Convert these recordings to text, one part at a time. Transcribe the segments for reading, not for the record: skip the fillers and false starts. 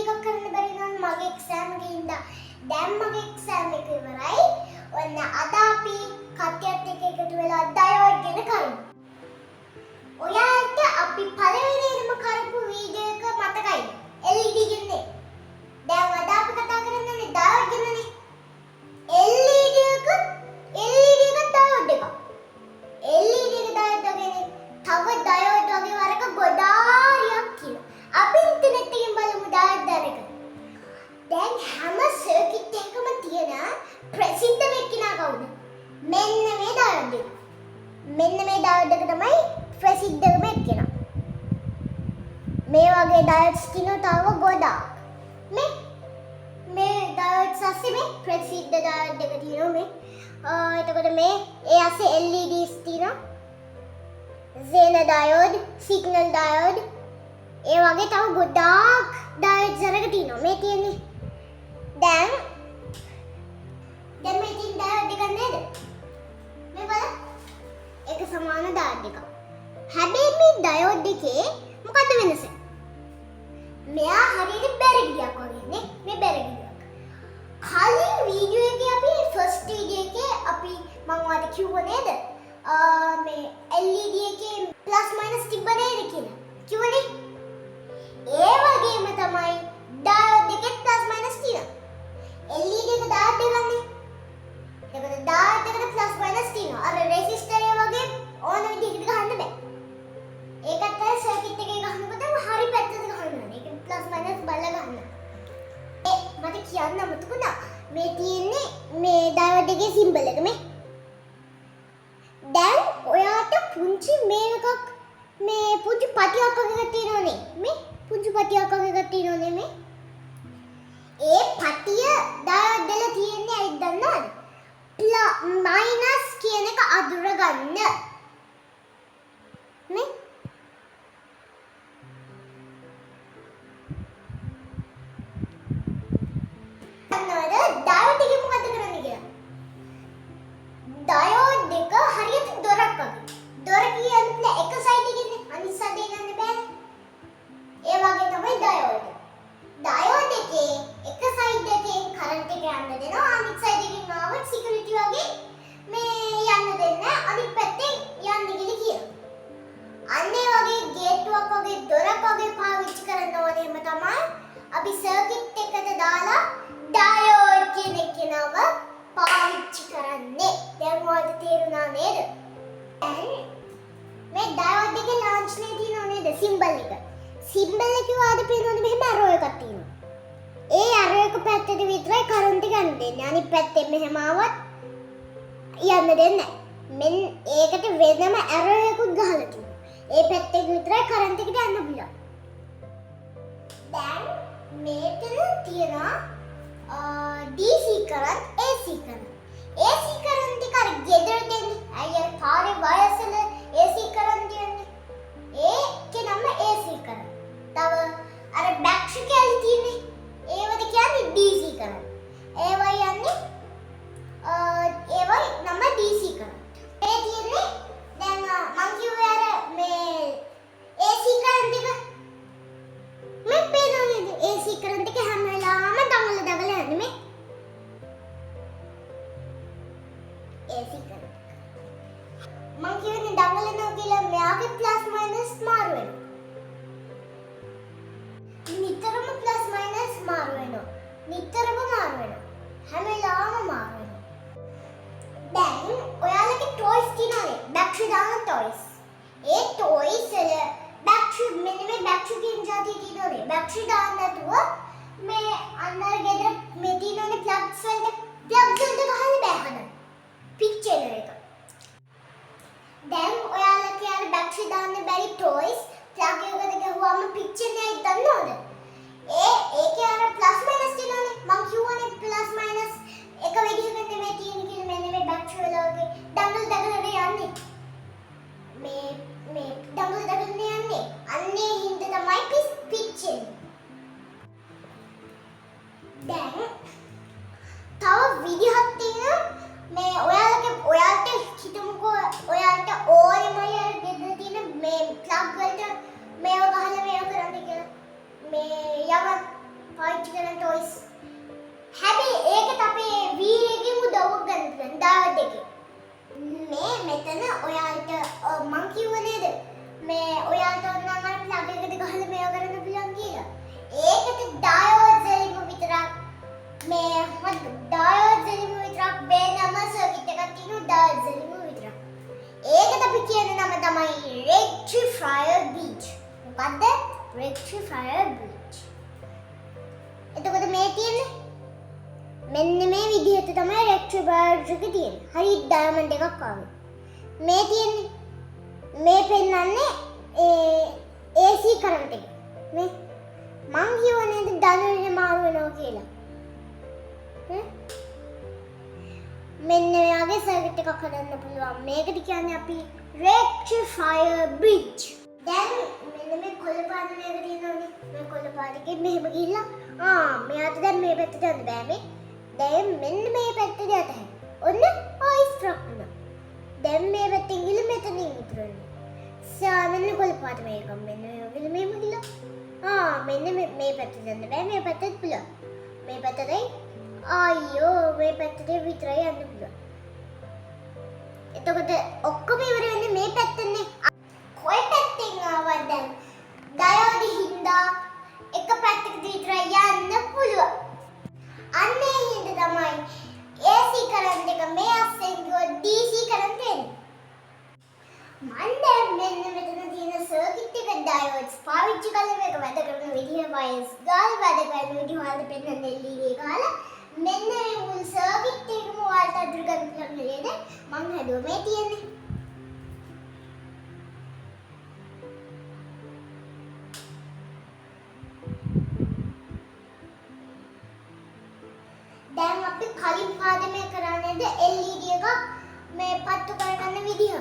එකක් කරන්න බැරි නම් මගේ එක්සෑම් එකේ ඉඳලා දැන් මගේ එක්සෑම් එක ඉවරයි. ඔන්න අද අපි කට්ටියත් එක්ක එකතු වෙලා ඩයෝඩ් ගැන කරමු. ඔයාලට අපි පළවෙනිම කරපු වීඩියෝ එක මතකයිද? LED ගැන. දැන් අද අපි කතා කරන්නේ ඩයෝඩ් ගැනනේ. LED එක ඩයෝඩ් එක. LED එක ඩයෝඩ් වගේ තව ඩයෝඩ් වගේ වරක ගොඩාරියක් කියලා. අපි ඉන්ටර්නෙට් එකෙන් බලමු ඩයෝඩ් එක. දැන් හැම සර්කිට් එකකම තියෙන ප්‍රසිද්ධම එක්කෙනා කවුද? මෙන්න මේ ඩයෝඩ් එක. මෙන්න මේ ඩයෝඩ් එක තමයි ප්‍රසිද්ධම එක්කෙනා. මේ වගේ ඩයෝඩ්ස් තියෙනවා තව ගොඩාක්. මේ ඩයෝඩ්ස් අස්සේ මේ ප්‍රසිද්ධ ඩයෝඩ් එක තියෙනවා මේ. එතකොට මේ ඒ අස්සේ LEDs තියෙනවා. Zener diode, signal diode, ඒ වගේ තව ගොඩාක් ඩයෝඩ්ස් අරක තියෙනවා. මේ තියෙන්නේ. දැන් මේ තියෙන ඩයෝඩ් එකක් නේද? මේ බලන්න. ඒක සමාන ඩයෝඩ් එකක්. හැබැයි මේ ඩයෝඩ් එකේ මොකද වෙනස? මෙයා හරියට බැරගියක් වගේ නේ. මේ බැරගියක්. කලින් වීඩියෝ එකේ අපි ෆස්ට් වීඩියෝ එකේ අපි මම ඔයාලට කිව්වා නේද? මේ LED එකේ ප්ලස් මයිනස් තිබ්බ නේද කියලා. කිව්වනේ. ඒ වගේම තමයි ඩයෝඩ් එකේ ප්ලස් මයිනස් තියෙනවා. LED එක ඩයෝඩ් එකක් නේ. ඒකට ඩයෝඩ් එකට ප්ලස් මයිනස් තියෙනවා. අර රෙසිස්ටර් එක වගේ ඕන විදිහකට ගහන්න බෑ. ඒකත් අර සර්කිට් එකේ ගහනකොට හරි පැත්තට ගහන්න ඕනේ. ඒක ප්ලස් මයිනස් බලලා ගන්න. මට කියන්න අමතකුණා. මේ තියෙන්නේ මේ ඩයෝඩ් එකේ සිම්බල් එක මේ. දැන් ඔයාට පුංචි මේකක් මේ පුංචි පටියක් වගේ තියෙනවනේ. මේ පුංචි පටියක් වගේ තියෙනවනේ මේ. ඒ පටිය ඩයෝඩ් වල තියෙන්නේ ඇයිද දන්නවද? මයිනස් කියන එක අඳුර ගන්න. මේ ඩයෝඩ් එක මොකද කරන්නේ කියලා? ඩයෝඩ් එක හරියට දොරක් වගේ. දොර කියන්නේ එක සයිඩ් එකකින් අනිත් සයිඩ් එක ගන්න බෑනේ. ඒ වගේ තමයි ඩයෝඩ්. ඩයෝඩ් එකේ එක සයිඩ් එකෙන් කරන්ට් එක යන්න දෙනවා. අනිත් සයිඩ් එකෙන් ආවොත් සිකියුරිටි වගේ මේ යන්න දෙන්නේ අනිත් පැත්තෙන් යන්න කියලා කියනවා. අන්න ඒ වගේ ගේට්ටුවක් වගේ දොරක් වගේ පාවිච්චි කරන්න ඕනේම තමයි අපි සර්කිට් එකට දාලා ඩයෝඩ් කියන එකනම පාවිච්චි කරන්නේ. දැන් ඔයාලට තේරුණා නේද? දැන් මේ ඩයෝඩ් එකේ ලොන්ච් නේ තියෙනව නේද? සිම්බල් එක. සිම්බල් එකේ වාද පේනවද මෙහෙම ඇරෝ එකක් තියෙනවා. ඒ ඇරෝ එක පැත්තට විතරයි කරන්ට් එක යන්න දෙන්නේ. අනිත් පැත්තෙන් මෙහෙම ආවත් යන්න දෙන්නේ නැහැ. මෙන්න ඒකට වෙනම ඇරෝ එකකුත් ගහලා තියෙනවා. ඒ පැත්තෙන් විතරයි කරන්ට් එකට යන්න පුළුවන්. දැන් මේකෙන් තියෙනවා DC current, AC current. AC current එක අර ගෙදර දෙන්නේ. අයියර පාරේ වයර්ස් වල AC කරන්ට් යන්නේ. ඒකේ නම AC කරන්ට්. තව අර බැටරි කැලි තියෙන්නේ. ඒවට කියන්නේ DC කරන්ට්. ඒවයි යන්නේ ඒවයි නම DC කරන්ට්. ඒ තියෙන්නේ දැන් මං කිව්වේ අර මේ AC කරන්ට් එක මේ පේනවද? AC කරන්ට් එක හැම වෙලාවම දඟල යන්නේ මේ. AC current. මං කියන්නේ දඟලනවා කියලා මෙයාගේ ප්ලස් මයිනස් මාරු වෙනවා. නිතරම ප්ලස් මයිනස් මාරු වෙනවා. නිතරම මාරු වෙනවා. හැම වෙලාවම මාරු වෙනවා. දැන් ඔයාලගේ ටොයිස් තියෙනවනේ. බැටරි දාන ටොයිස්. ඒ ටොයිස් වල බැටරි මෙන්න මේ බැටරි කියන જાතිය තියෙනවනේ. බැටරි දාන්න නැතුව මේ අnder ගෙදර මේ තියෙනවනේ ප්ලග්ස් වලට ගහන්න බෑ හදන්න. පිච්චෙන එක. දැන් ඔයාලා කියන බැටරි දාන්න බැරි ටොයිස් ප්ලග් එකකට ගහුවාම පිච්චෙන්නේ ඇයි දන්නවද? ඒකේ අර ප්ලස් මයිනස් තියෙනවනේ. මං කියවනේ ප්ලස් මයිනස් එක විදිහකට නෙමෙයි තියෙන්නේ කියලා. මෙන්න මේ බැටරි වල වගේ දඟල යන්නේ. මේ දඟල යන්නේ. අන්නේ හින්දා තමයි පිච්චෙන්නේ. දැන් තව විදිහක් තියෙනවා. මේ ඔයාලට හිතමුකෝ ඔයාලට ඕනෙමයි අර ගෙදර තියෙන මේ ප්ලග් වලට මේව ගහලා මේව කරන්න කියලා. මේ යම පාවිච්චි කරන toys. හැබැයි ඒකට අපේ වීරයෙක්ගෙන් උදව්වක් ගන්න පුළුවන් ඩයෝඩ් එකේ. මේ මෙතන ඔයාලට මං කිව්ව නේද? මේ ඔයාලට ඕන නම් අර ප්ලග් එකට ගහලා මේව කරන්න පුළුවන් කියලා. ඒකට ඩයෝඩ් එලිම විතරක් මේ ඩයෝඩ් එලිම විතරක් වෙනම සර්කිට් එකක් තියෙනවා ඩයෝඩ් එලිම විතරක්. ඒකට අපි කියන නම තමයි rectifier bridge. මොකද්ද? rectifier bridge. එතකොට මේ තියෙන්නේ මෙන්න මේ විදිහට තමයි rectifier එක තියෙන්නේ. හරි ඩයමන්ඩ් එකක් වගේ. මේ තියෙන්නේ මේ පෙන්නන්නේ AC කරන්ට් එක. මේ මං කියවනේ දනුවේ මාරු වෙනවා කියලා. මෙන්න මෙයාගේ සර්කිට් එකක් හදන්න පුළුවන්. මේකට කියන්නේ අපි rectifier bridge. දැන් මෙන්න මේ කොළ පාට මේක තියෙනවානේ. මේ කොළ පාටකේ මෙහෙම ගිහිල්ලා මෙයාට දැන් මේ පැත්තට යන්න බෑ මේ. දැන් මෙන්න මේ පැත්තට යත හැකියි. ඔන්න ආයි ස්ට්‍රක් වුණා. දැන් මේ පැත්තෙන් ගිහිල්ලා මෙතනින් ඉතුරුනේ. මෙන්න කොළ පාට මේක මෙන්න මේක මෙහෙම ගිහිල්ලා මෙන්න මේ පැත්තට යන්න බෑ මේ පැත්තට පුළුවන්. මේ පැත්තටයි අයියෝ මේ පැත්තට විතරයි යන්න පුළුවන්. එතකොට ඔක්කොම ඉවර වෙන්නේ මේ පැත්තනේ. කොයි පැත්තෙන් ආවද දැන් ඩයෝඩ් හින්දා එක පැත්තකට විතරයි යන්න පුළුවන්. අන්න ඒ හින්දා තමයි AC කරන්ට් එක මේ අස්සෙන් ගියොත් DC කරන්ට් එන්නේ. මම දැන් මෙන්න මෙතන තියෙන සර්කිට් එක ඩයෝඩ්ස් පාවිච්චි කරලා මේක වැඩ කරන විදිහ වයර්ස් ගාලා වැඩ කරන විදිහ වලට පෙන්නන LED ගාලා මෙන්න මේ මුල් සර්කිට් එකම ඔයාලට අඳුර ගන්න පුළුවන් නේද? මම හදුවා මේ තියෙන්නේ. දැන් අපි කලින් පාඩමේ කරන්නේද LED එකක් මේ පත්තු කරගන්න විදිහ.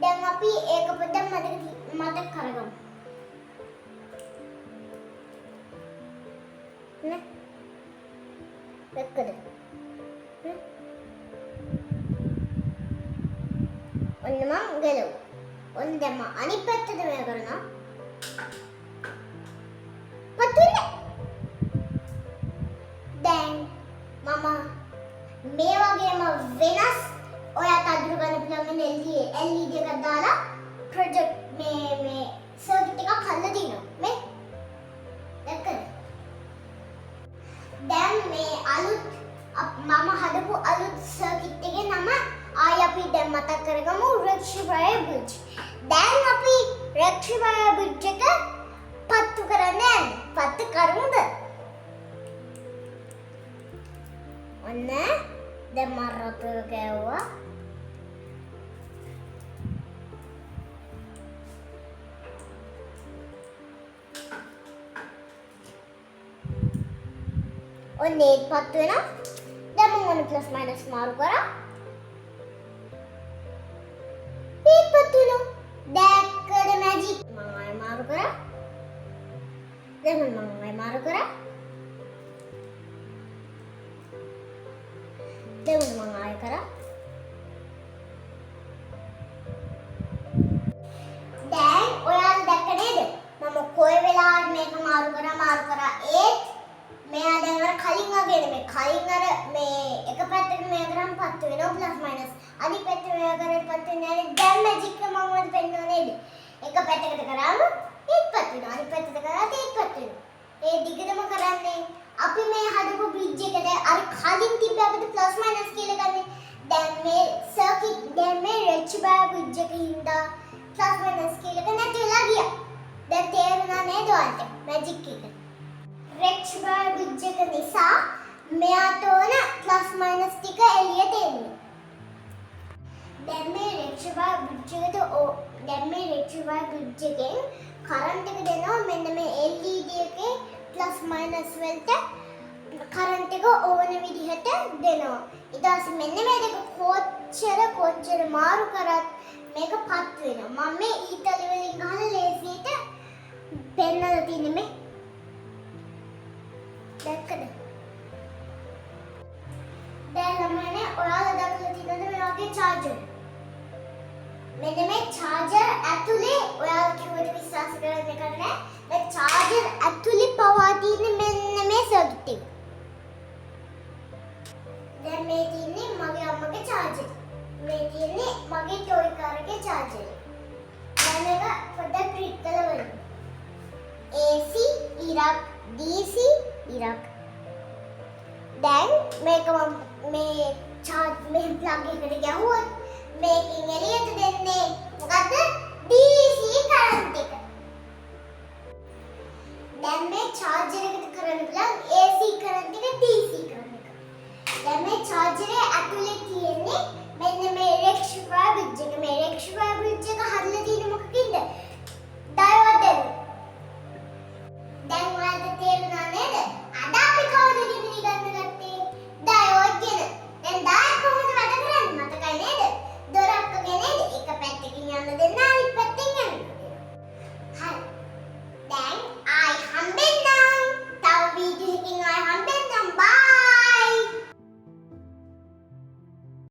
දැන් අපි ඒක පොඩ්ඩක් මතක කරගමු. නේ? වෙක්කද? ඔන්න මම ගලව. ඔන්න දැන් මම අනිත් පැත්තට මේ කරනවා. පතුනේ. දැන් මම මේ වගේම වෙනස් ඔයාට අඳුර ගන්න පුළුවන් LED එකක් දාලා ප්‍රොජෙක්ට් මේ සර්කිට් එකක් හදලා දිනවා මේ දැක්කද දැන් මේ අලුත් මම හදපු අලුත් සර්කිට් එකේ නම ආයි අපි දැන් මතක් කරගමු rectifier bridge. දැන් අපි rectifier bridge එක පත්තු කරන්නේ පත්තු කරමුද? ඔන්න දැන් මම රතු ගෑවුවා. ඔන්න ඒත් පත්තු වෙනවා. දැන් මම ඔන්න ප්ලස් මයිනස් මාරු කරා. ඒත් පත්තු වෙනවා. දැක්කද මැජික්? මම ආයෙ මාරු කරා. දැන් මම ආයෙ මාරු කරා. දැන් මම ආයෙ කරා. දැන් ඔයාලා දැක්ක නේද? මම කොයි වෙලාවට මේක මාරු කරා ඒත් මෙයා දැන් අර කලින් වගේ නෙමෙයි. කලින් අර මේ එක පැත්තකට මේ කරාම පත්තු වෙනවා ප්ලස් මයිනස්. අනිත් පැත්තට මේ කරාම පත්තු වෙන්නේ නැහැ. දැන් මැජික් එක මම ඔයාලට පෙන්නනවා නේද? එක පැත්තකට කරාම ඒත් පත්තු වෙනවා. අනිත් පැත්තට කරාම ඒත් පත්තු වෙනවා. ඒ දිගටම කරන්නේ අපි මේ හදපු බ්‍රිජ් එකට අර කලින් තිබ්බ අපිට ප්ලස් මයිනස් කියලා ගන්නේ. දැන් මේ සර්කිට් දැන් මේ rectifier bridge එකකින්ද ප්ලස් මයිනස් කියලා නැතිලා ගියා. දැන් තේරුණා නේද ඔයාලට මැජික් එක? rectifier bridge එක නිසා මෙයාට ඕන ප්ලස් මයිනස් ටික එළියට එන්නේ. දැන් මේ rectifier bridge එකෙන් කරන්ට් එක දෙනවා මෙන්න මේ LED එකේ ප්ලස් මයිනස් වලට කරන්ට් එක ඕන විදිහට දෙනවා. ඊට පස්සේ මෙන්න මේ දෙක කොච්චර මාරු කරත් මේක පත් වෙනවා. මම මේ ඊතලි වලින් ගහලා ලේසියට පෙන්නලා තියෙන්නේ මේ දැක්කද? දැන් ළමයිනේ ඔයාලා දැකලා තියෙනවද මේ වගේ චාර්ජර්? මෙන්න මේ චාර්ජර් ඇතුලේ ඔයාලා කිව්වට විශ්වාස කරන්න කන්නේ. මේ චාර්ජර් ඇතුලේ පවා තියෙන මෙන්න මේ AC ඉරක් DC ඉරක්. දැන් මේක මම මේ charge මේ plug එකට ගැහුවොත් මේකෙන් එළියට දෙන්නේ මොකද්ද? DC current.